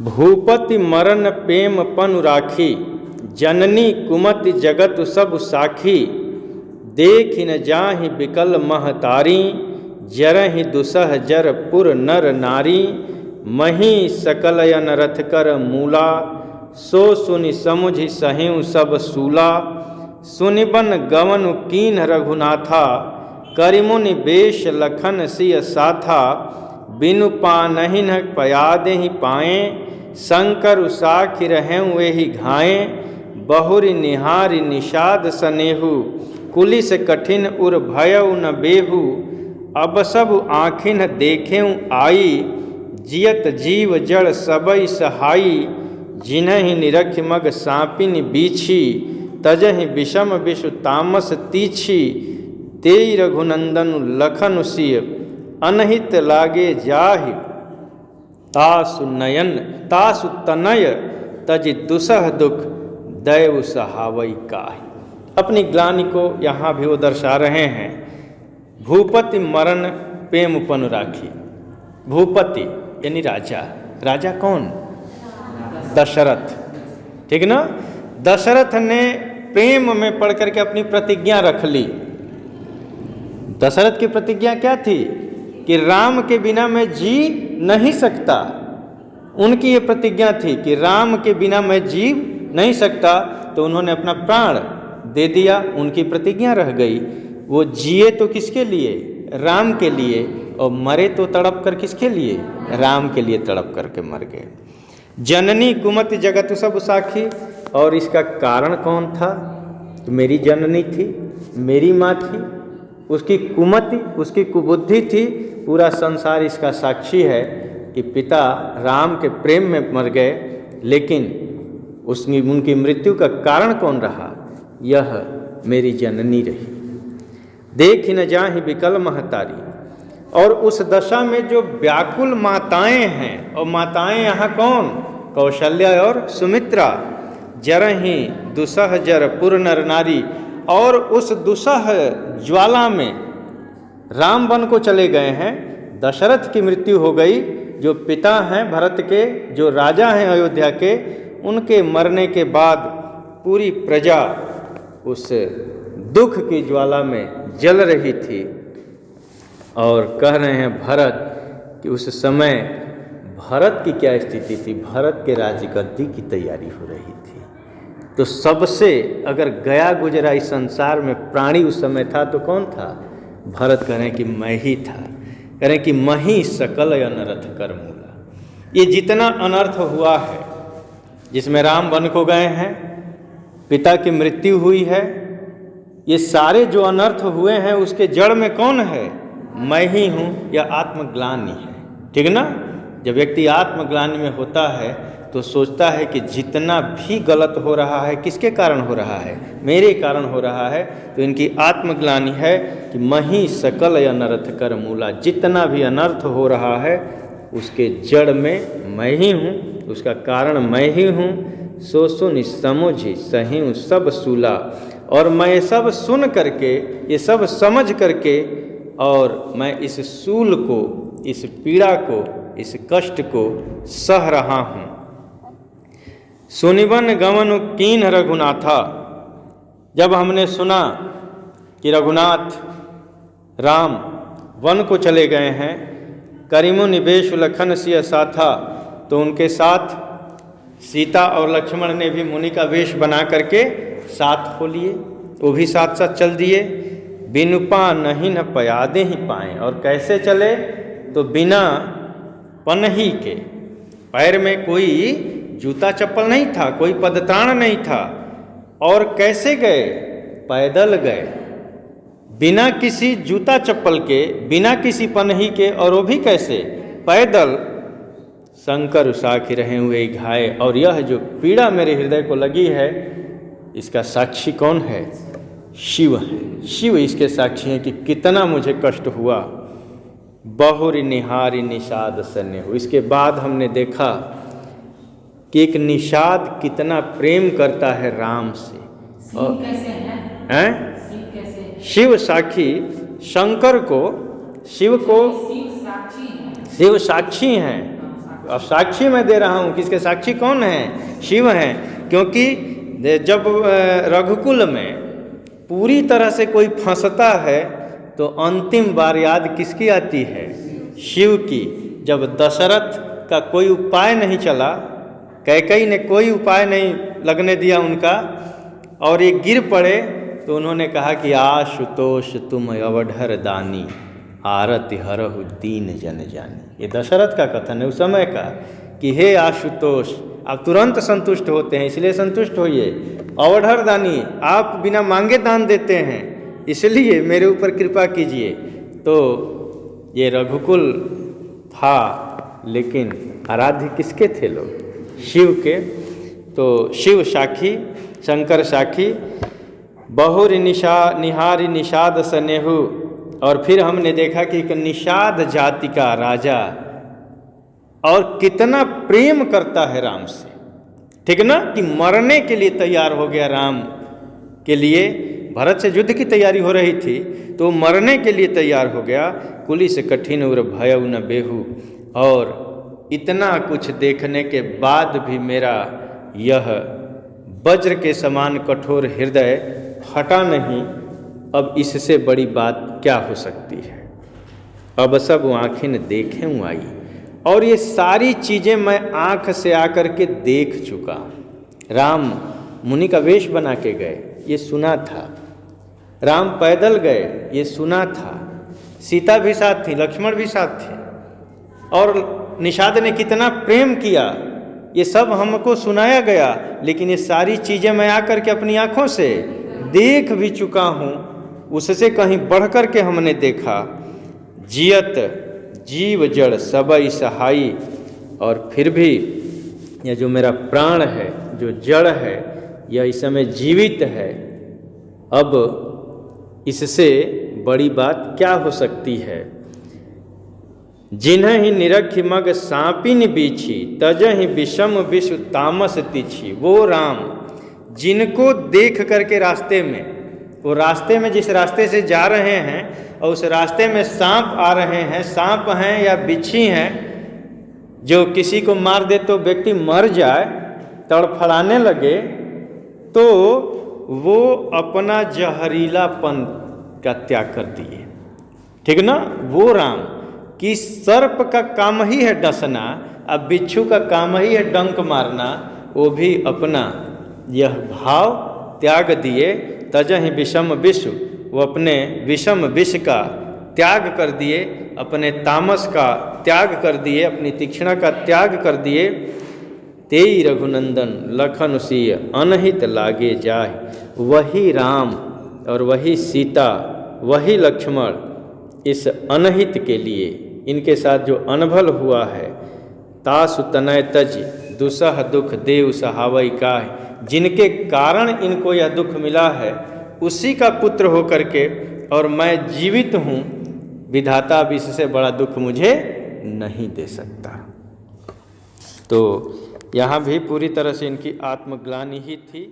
भूपति मरण प्रेम पनु राखी, जननी कुमति जगत सब साखी। देखि न जाहि बिकल महतारी, जरहि दुसह जर पुर नर नारी। मही सकलयन रथ कर मूला, सो सुनि समुझि सहेउ सब सूला। सुनिबन गवनु कीन रघुनाथा, करिमुनि बेश लखन सिय साथा। बिनु पानहि न पयादेहि पाए, शंकर साखी रहें एहि घाए। बहुरि निहारि निषाद सनेहु, कुलिस कठिन उर भयउ न बेहु। अब सब आँखिन देखें आई, जियत जीव जड़ सबई सहाई। जिन्हि निरखि मग सापिन बीछी, तजहि विषम विषु तामस तीछी। तेई रघुनंदन लखन सिय, अनहित लागे जाहि। तासु तनय तज दुसह दुख, दैव सहावई काहि। अपनी ग्लानि को यहाँ भी वो दर्शा रहे हैं। भूपति मरण प्रेम पनु राखी। भूपति यानी राजा। राजा कौन? दशरथ, ठीक ना। दशरथ ने प्रेम में पढ़ करके अपनी प्रतिज्ञा रख ली। दशरथ की प्रतिज्ञा क्या थी? कि राम के बिना मैं जी नहीं सकता। उनकी ये प्रतिज्ञा थी कि राम के बिना मैं जी नहीं सकता, तो उन्होंने अपना प्राण दे दिया। उनकी प्रतिज्ञा रह गई। वो जिए तो किसके लिए? राम के लिए। और मरे तो तड़प कर किसके लिए? राम के लिए तड़प करके मर गए। जननी कुमति जगत सब साखी। और इसका कारण कौन था? तो मेरी जननी थी, मेरी माँ थी। उसकी कुमति, उसकी कुबुद्धि थी। पूरा संसार इसका साक्षी है कि पिता राम के प्रेम में मर गए, लेकिन उनकी मृत्यु का कारण कौन रहा? यह मेरी जननी रही। देखि न जाहि बिकल महतारी। और उस दशा में जो व्याकुल माताएं हैं, और माताएं यहाँ कौन? कौशल्या और सुमित्रा। जरहि दुसह जर पुर नर नारी। और उस दुसह ज्वाला में राम वन को चले गए हैं। दशरथ की मृत्यु हो गई, जो पिता हैं भरत के, जो राजा हैं अयोध्या के। उनके मरने के बाद पूरी प्रजा उस दुख की ज्वाला में जल रही थी। और कह रहे हैं भरत कि उस समय भरत की क्या स्थिति थी? भरत के राजगद्दी की तैयारी हो रही थी। तो सबसे अगर गया गुजरा इस संसार में प्राणी उस समय था तो कौन था? भरत कह रहे हैं कि मैं ही था। कह रहे हैं कि मही सकल अनर्थ कर मूला। ये जितना अनर्थ हुआ है, जिसमें राम वन को गए हैं, पिता की मृत्यु हुई है, ये सारे जो अनर्थ हुए हैं उसके जड़ में कौन है? मैं ही हूँ। यह आत्मग्लानि है, ठीक ना। जब व्यक्ति आत्मग्लानि में होता है तो सोचता है कि जितना भी गलत हो रहा है किसके कारण हो रहा है? मेरे कारण हो रहा है। तो इनकी आत्मग्लानि है कि मही सकल अनर्थ कर मूला। जितना भी अनर्थ हो रहा है उसके जड़ में मैं ही हूँ, उसका कारण मैं ही हूँ। सो सुनि समुझि सहेउ सब सूला। और मैं सब सुन करके, ये सब समझ करके, और मैं इस सूल को, इस पीड़ा को, इस कष्ट को सह रहा हूँ। सुनिबन गवनु कीन रघुनाथा। जब हमने सुना कि रघुनाथ राम वन को चले गए हैं, करिमु निवेश लखन सिय साथा, तो उनके साथ सीता और लक्ष्मण ने भी मुनि का वेश बना करके साथ हो लिए। वो भी साथ साथ चल दिए। बिनु पानहि न पयादे ही पाए। और कैसे चले? तो बिना पनही के, पैर में कोई जूता चप्पल नहीं था, कोई पदत्राण नहीं था। और कैसे गए? पैदल गए, बिना किसी जूता चप्पल के, बिना किसी पनही के। और वो भी कैसे? पैदल। शंकर साखी रहे हुए घाये। और यह जो पीड़ा मेरे हृदय को लगी है, इसका साक्षी कौन है? शिव है। शिव इसके साक्षी हैं कि कितना मुझे कष्ट हुआ। बहुरि निहारि निषाद सनेहु। इसके बाद हमने देखा कि एक निषाद कितना प्रेम करता है राम से। और शिव साक्षी, शंकर को, शिव को शिव साक्षी हैं। अब साक्षी मैं दे रहा हूँ, किसके साक्षी कौन है? शिव हैं। क्योंकि जब रघुकुल में पूरी तरह से कोई फंसता है तो अंतिम बार याद किसकी आती है? शिव की। जब दशरथ का कोई उपाय नहीं चला, कैकेयी ने कोई उपाय नहीं लगने दिया उनका, और ये गिर पड़े, तो उन्होंने कहा कि आशुतोष तुम अवढर दानी, आरति हरहु दीन जन जानी। ये दशरथ का कथन है उस समय का कि हे आशुतोष, आप तुरंत संतुष्ट होते हैं, इसलिए संतुष्ट होइए। अवढर दानी, आप बिना मांगे दान देते हैं, इसलिए मेरे ऊपर कृपा कीजिए। तो ये रघुकुल था, लेकिन आराध्य किसके थे लोग? शिव के। तो शिव साखी, शंकर साखी, बहुर निहारी निषाद सनेहु। और फिर हमने देखा कि एक निषाद जाति का राजा और कितना प्रेम करता है राम से, ठीक ना, कि मरने के लिए तैयार हो गया राम के लिए। भरत से युद्ध की तैयारी हो रही थी तो मरने के लिए तैयार हो गया। कुली से कठिन उर भयउ न बेहू, और इतना कुछ देखने के बाद भी मेरा यह वज्र के समान कठोर हृदय फटा नहीं। अब इससे बड़ी बात क्या हो सकती है? अब सब आँखें देखें आई, और ये सारी चीज़ें मैं आँख से आकर के देख चुका। राम मुनि का वेश बना के गए, ये सुना था। राम पैदल गए, ये सुना था। सीता भी साथ थी, लक्ष्मण भी साथ थे, और निषाद ने कितना प्रेम किया, ये सब हमको सुनाया गया। लेकिन ये सारी चीज़ें मैं आकर के अपनी आँखों से देख भी चुका हूँ, उससे कहीं बढ़ कर के हमने देखा। जियत जीव जड़ सबई सहाई, और फिर भी यह जो मेरा प्राण है, जो जड़ है, यह इस समय जीवित है। अब इससे बड़ी बात क्या हो सकती है? जिन्हि निरखि मग सांपिन बीछी, तजहि विषम विश्व तामस तिछी। वो राम जिनको देख करके रास्ते में, वो रास्ते में जिस रास्ते से जा रहे हैं और उस रास्ते में सांप आ रहे हैं, सांप हैं या बिच्छी हैं, जो किसी को मार दे तो व्यक्ति मर जाए, तड़फड़ाने लगे, तो वो अपना जहरीलापन का त्याग कर दिए, ठीक ना। वो राम कि सर्प का काम ही है डसना, अब बिच्छू का काम ही है डंक मारना, वो भी अपना यह भाव त्याग दिए। तजहि विषम विश्व, वो अपने विषम विष का त्याग कर दिए, अपने तामस का त्याग कर दिए, अपनी तीक्ष्णा का त्याग कर दिए। तेई रघुनंदन लखन सिय अनहित लागे जाए। वही राम और वही सीता, वही लक्ष्मण इस अनहित के लिए, इनके साथ जो अनभल हुआ है, तासु तनय तज दुसह दुख देव सहावई काह, जिनके कारण इनको यह दुख मिला है, उसी का पुत्र होकर के और मैं जीवित हूँ, विधाता अब इससे बड़ा दुख मुझे नहीं दे सकता। तो यहाँ भी पूरी तरह से इनकी आत्मग्लानि ही थी।